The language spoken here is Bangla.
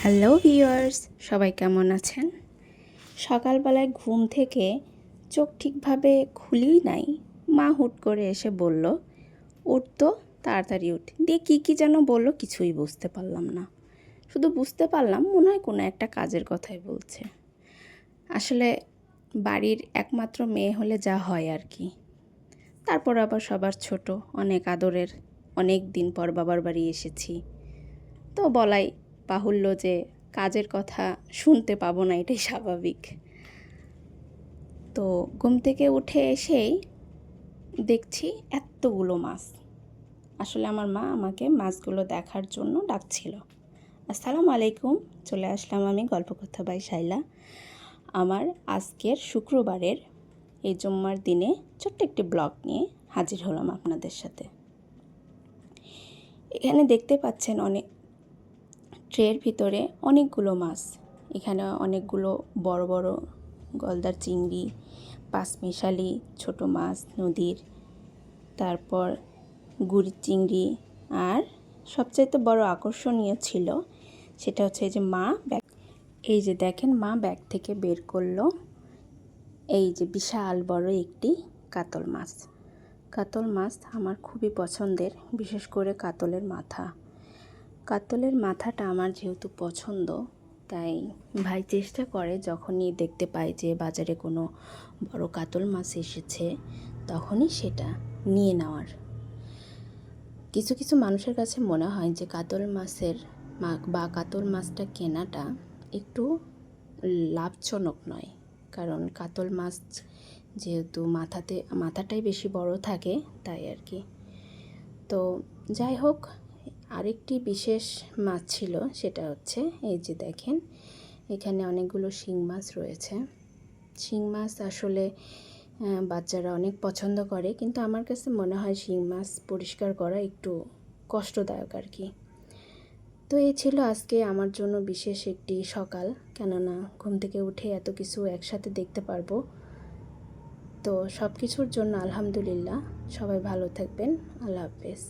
হ্যালো ভিউয়ার্স, সবাই কেমন আছেন? সকালবেলায় ঘুম থেকে চোখ ঠিকভাবে খুলেই নাই, মা হুট করে এসে বলল, উঠ তো, তাড়াতাড়ি উঠ। দিয়ে কী যেন বলল, কিছুই বুঝতে পারলাম না। শুধু বুঝতে পারলাম মনে হয় কোনো একটা কাজের কথাই বলছে। আসলে বাড়ির একমাত্র মেয়ে হলে যা হয় আর কি। তারপর আবার সবার ছোট, অনেক আদরের, অনেক দিন পর বাবার বাড়ি এসেছি, তো বলাই বাহুল্য যে কাজের কথা শুনতে পাবো না, এটাই স্বাভাবিক। তো ঘুম থেকে উঠে এসেই দেখছি এতগুলো মাছ। আসলে আমার মা আমাকে মাছগুলো দেখার জন্য ডাকছিল। আসসালামু আলাইকুম, চলে আসলাম আমি গল্পকথা বাই শাইলা। আমার আজকের শুক্রবারের এই জুম্মার দিনে ছোট্ট একটি ব্লগ নিয়ে হাজির হলাম আপনাদের সাথে। এখানে দেখতে পাচ্ছেন অনেক ট্রের ভিতরে অনেকগুলো মাছ। এখানে অনেকগুলো বড় বড় গলদার চিংড়ি, পাঁচমিশালি ছোট মাছ নদীর, তারপর গুড়ি চিংড়ি, আর সবচাইতে বড় আকর্ষণীয় ছিল সেটা হচ্ছে এই যে দেখেন, মা ব্যাগ থেকে বের করলো এই যে বিশাল বড় একটি কাতল মাছ। কাতল মাছ আমার খুবই পছন্দের, বিশেষ করে কাতলের মাথা। কাতলের মাথাটা আমার যেহেতু পছন্দ, তাই ভাই চেষ্টা করে যখনই দেখতে পায় যে বাজারে কোনো বড় কাতল মাছ এসেছে তখনই সেটা নিয়ে নেওয়ার। কিছু কিছু মানুষের কাছে মনে হয় যে কাতল মাছের বা কাতল মাছটা কেনাটা একটু লাভজনক নয়, কারণ কাতল মাছ যেহেতু মাথাটাই বেশি বড় থাকে, তাই আর কি। তো যাই হোক, আরেকটি বিশেষ মাছ ছিল, সেটা হচ্ছে এই যে দেখেন, এখানে অনেকগুলো শিং মাছ রয়েছে। শিং মাছ আসলে বাচ্চারা অনেক পছন্দ করে, কিন্তু আমার কাছে মনে হয় শিং মাছ পরিষ্কার করা একটু কষ্টদায়ক আর কি। তো এই ছিল আজকে আমার জন্য বিশেষ একটি সকাল, কেননা ঘুম থেকে উঠে এত কিছু একসাথে দেখতে পারবো। তো সব কিছুর জন্য আলহামদুলিল্লাহ। সবাই ভালো থাকবেন। আল্লাহ হাফেজ।